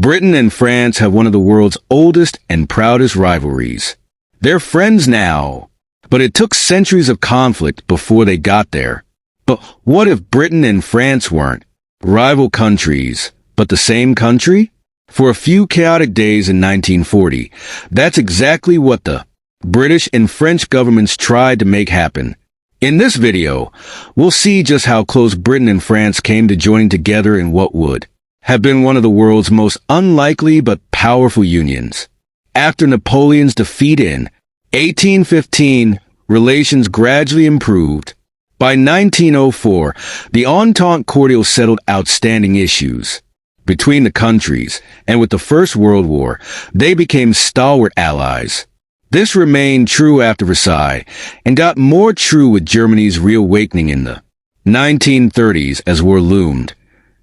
Britain and France have one of the world's oldest and proudest rivalries. They're friends now, but it took centuries of conflict before they got there. But what if Britain and France weren't rival countries, but the same country? For a few chaotic days in 1940, that's exactly what the British and French governments tried to make happen. In this video, we'll see just how close Britain and France came to joining together in what would have been one of the world's most unlikely but powerful unions. After Napoleon's defeat in 1815, relations gradually improved. By 1904, the Entente Cordiale settled outstanding issues between the countries, and with the First World War, they became stalwart allies. This remained true after Versailles, and got more true with Germany's reawakening in the 1930s as war loomed.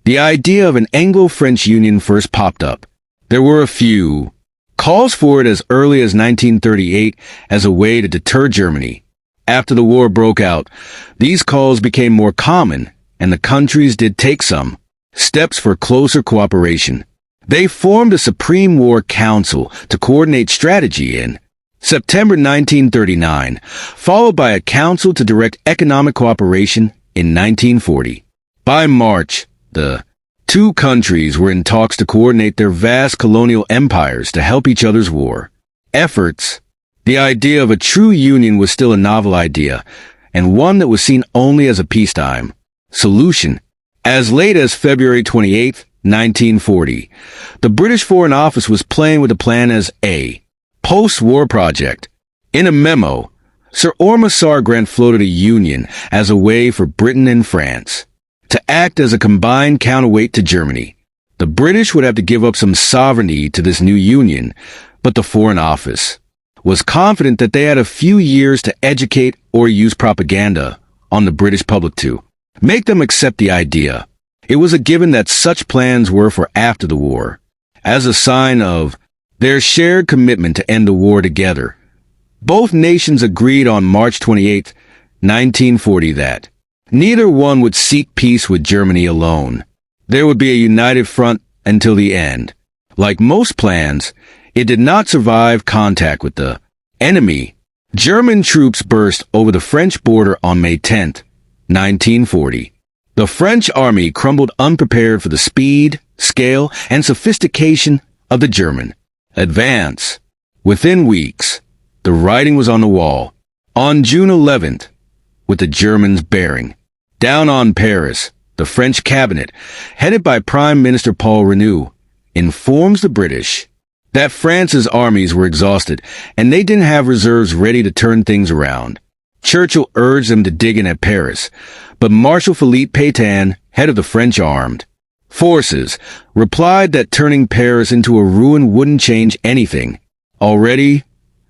The idea of an Anglo-French union first popped up. There were a few calls for it as early as 1938 as a way to deter Germany. After the war broke out, these calls became more common, and the countries did take some steps for closer cooperation. They formed a Supreme War Council to coordinate strategy in September 1939, followed by a council to direct economic cooperation in 1940. By March, the two countries were in talks to coordinate their vast colonial empires to help each other's war efforts. The idea of a true union was still a novel idea, and one that was seen only as a peacetime solution. As late as February 28, 1940, the British Foreign Office was playing with the plan as a post-war project. In a memo, Sir Ormsar Grant floated a union as a way for Britain and France to act as a combined counterweight to Germany. The British would have to give up some sovereignty to this new union, but the Foreign Office was confident that they had a few years to educate or use propaganda on the British public to make them accept the idea. It was a given that such plans were for after the war, as a sign of their shared commitment to end the war together. Both nations agreed on March 28, 1940 that neither one would seek peace with Germany alone. There would be a united front until the end. Like most plans, it did not survive contact with the enemy. German troops burst over the French border on May 10, 1940. The French army crumbled unprepared for the speed, scale, and sophistication of the German advance. Within weeks, the writing was on the wall. On June 11th, with the Germans bearing down on Paris, the French cabinet, headed by Prime Minister Paul Renaud, informs the British that France's armies were exhausted and they didn't have reserves ready to turn things around. Churchill urged them to dig in at Paris, but Marshal Philippe Pétain, head of the French armed forces, replied that turning Paris into a ruin wouldn't change anything. Already,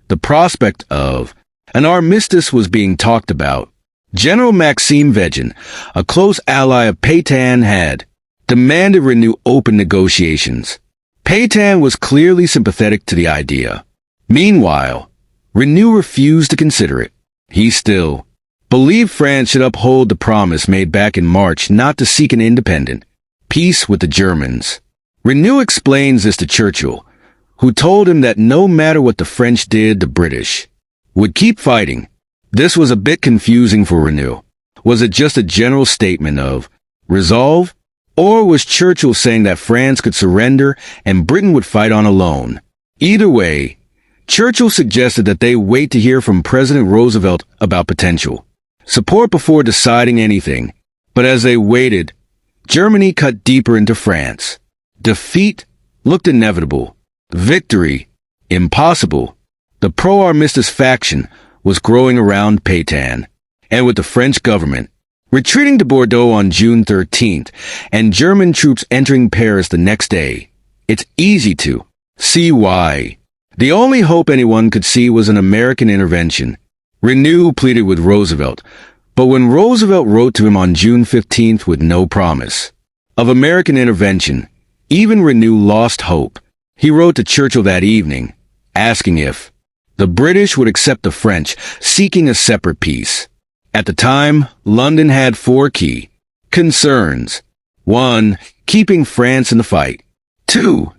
the prospect of an armistice was being talked about. General Maxime Weygand, a close ally of Pétain, had demanded renew open negotiations. Pétain was clearly sympathetic to the idea. Meanwhile, Renaud refused to consider it. He still believed France should uphold the promise made back in March not to seek an independent peace with the Germans. Renaud explains this to Churchill, who told him that no matter what the French did, the British would keep fighting. This was a bit confusing for Renaud. Was it just a general statement of resolve? Or was Churchill saying that France could surrender and Britain would fight on alone? Either way, Churchill suggested that they wait to hear from President Roosevelt about potential support before deciding anything. But as they waited, Germany cut deeper into France. Defeat looked inevitable. Victory, impossible. The pro-armistice faction was growing around Pétain, and with the French government retreating to Bordeaux on June 13th, and German troops entering Paris the next day, it's easy to see why. The only hope anyone could see was an American intervention. Renaud pleaded with Roosevelt, but when Roosevelt wrote to him on June 15th with no promise of American intervention, even Renaud lost hope. He wrote to Churchill that evening, asking if the British would accept the French, seeking a separate peace. At the time, London had 4 key concerns. 1. Keeping France in the fight. 2.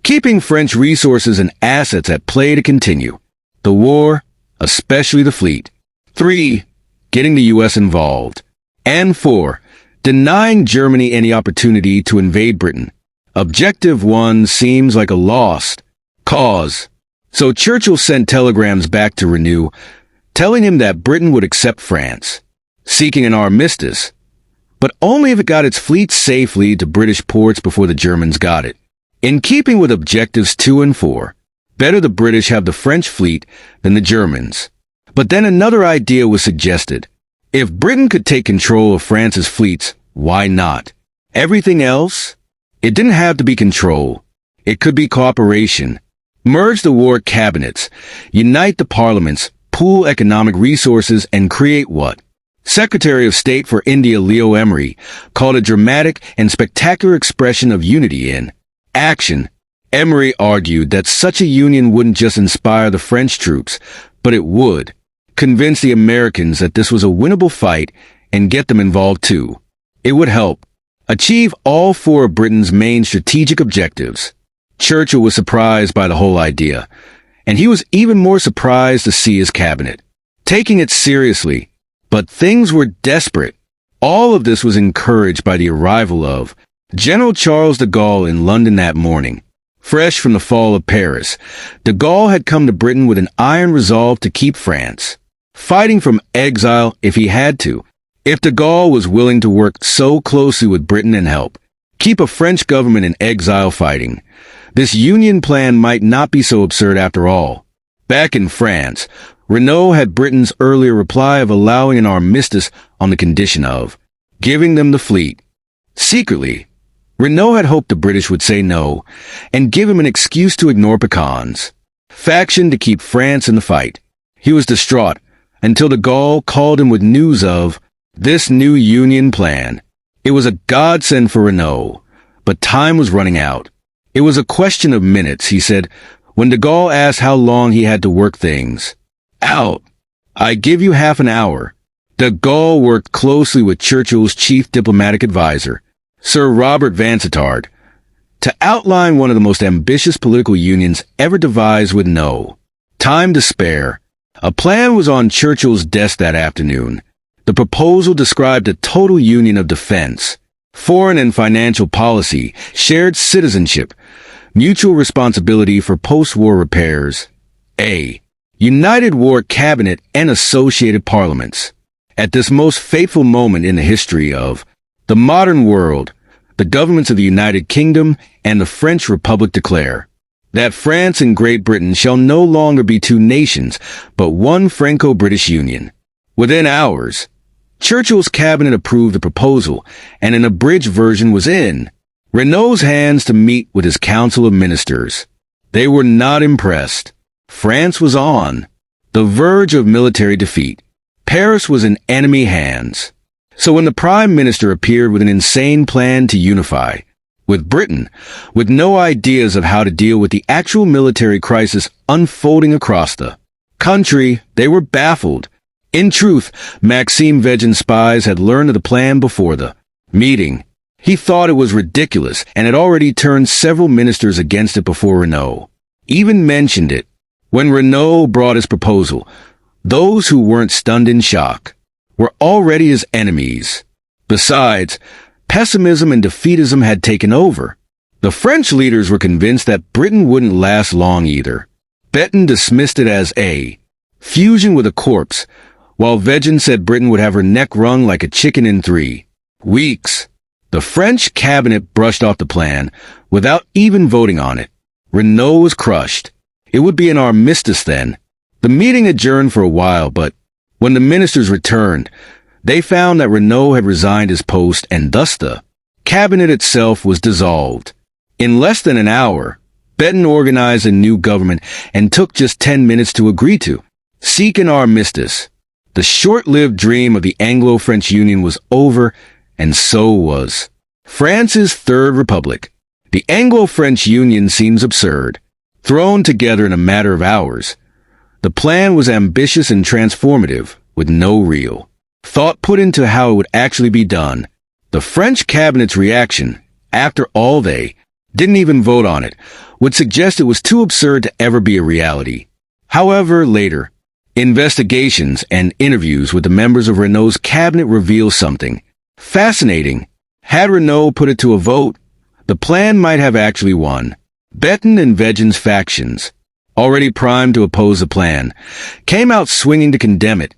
keeping French resources and assets at play to continue the war, especially the fleet. 3. Getting the U.S. involved. And 4. Denying Germany any opportunity to invade Britain. Objective 1 seems like a lost cause. So Churchill sent telegrams back to Renaud, telling him that Britain would accept France, seeking an armistice, but only if it got its fleet safely to British ports before the Germans got it. In keeping with objectives 2 and 4, better the British have the French fleet than the Germans. But then another idea was suggested. If Britain could take control of France's fleets, why not? Everything else? It didn't have to be control. It could be cooperation. Merge the war cabinets, unite the parliaments, pool economic resources, and create what Secretary of State for India Leo Emery called a dramatic and spectacular expression of unity in action. Emery argued that such a union wouldn't just inspire the French troops, but it would convince the Americans that this was a winnable fight and get them involved too. It would help achieve all 4 of Britain's main strategic objectives. Churchill was surprised by the whole idea, and he was even more surprised to see his cabinet taking it seriously. But things were desperate. All of this was encouraged by the arrival of General Charles de Gaulle in London that morning. Fresh from the fall of Paris, de Gaulle had come to Britain with an iron resolve to keep France, fighting from exile if he had to. If de Gaulle was willing to work so closely with Britain and help keep a French government in exile fighting, this union plan might not be so absurd after all. Back in France, Renaud had Britain's earlier reply of allowing an armistice on the condition of giving them the fleet. Secretly, Renaud had hoped the British would say no and give him an excuse to ignore pecans. Faction to keep France in the fight. He was distraught until de Gaulle called him with news of this new union plan. It was a godsend for Renaud, but time was running out. It was a question of minutes, he said, when de Gaulle asked how long he had to work things out. I give you half an hour. De Gaulle worked closely with Churchill's chief diplomatic advisor, Sir Robert Vansittart, to outline one of the most ambitious political unions ever devised with no time to spare. A plan was on Churchill's desk that afternoon. The proposal described a total union of defense, foreign and financial policy, shared citizenship, mutual responsibility for post-war repairs, a united war cabinet and associated parliaments. At this most fateful moment in the history of the modern world, the governments of the United Kingdom and the French Republic declare that France and Great Britain shall no longer be 2 nations, but one Franco-British Union. Within hours, Churchill's cabinet approved the proposal, and an abridged version was in Renaud's hands to meet with his council of ministers. They were not impressed. France was on the verge of military defeat. Paris was in enemy hands. So when the Prime Minister appeared with an insane plan to unify with Britain, with no ideas of how to deal with the actual military crisis unfolding across the country, they were baffled. In truth, Maxime Weygand's spies had learned of the plan before the meeting. He thought it was ridiculous and had already turned several ministers against it before Renaud even mentioned it. When Renaud brought his proposal, those who weren't stunned in shock were already his enemies. Besides, pessimism and defeatism had taken over. The French leaders were convinced that Britain wouldn't last long either. Pétain dismissed it as a fusion with a corpse, while Weygand said Britain would have her neck wrung like a chicken in 3 weeks. The French cabinet brushed off the plan without even voting on it. Renaud was crushed. It would be an armistice then. The meeting adjourned for a while, but when the ministers returned, they found that Renaud had resigned his post and thus the cabinet itself was dissolved. In less than an hour, Pétain organized a new government and took just 10 minutes to agree to seek an armistice. The short-lived dream of the Anglo-French Union was over, and so was France's Third Republic. The Anglo-French Union seems absurd, thrown together in a matter of hours. The plan was ambitious and transformative, with no real thought put into how it would actually be done. The French cabinet's reaction, after all they didn't even vote on it, would suggest it was too absurd to ever be a reality. However, later, investigations and interviews with the members of Renault's cabinet reveal something fascinating. Had Renault put it to a vote, the plan might have actually won. Bétain and Vegin's factions, already primed to oppose the plan, came out swinging to condemn it,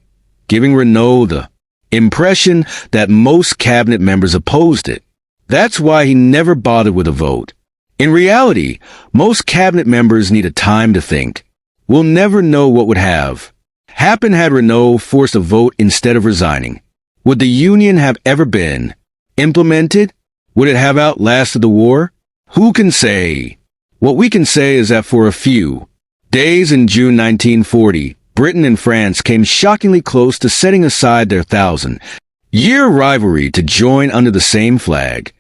giving Renault the impression that most cabinet members opposed it. That's why he never bothered with a vote. In reality, most cabinet members needed time to think. We'll never know what would have happened had Renault forced a vote instead of resigning. Would the Union have ever been implemented? Would it have outlasted the war? Who can say? What we can say is that for a few days in June 1940, Britain and France came shockingly close to setting aside their 1,000-year rivalry to join under the same flag.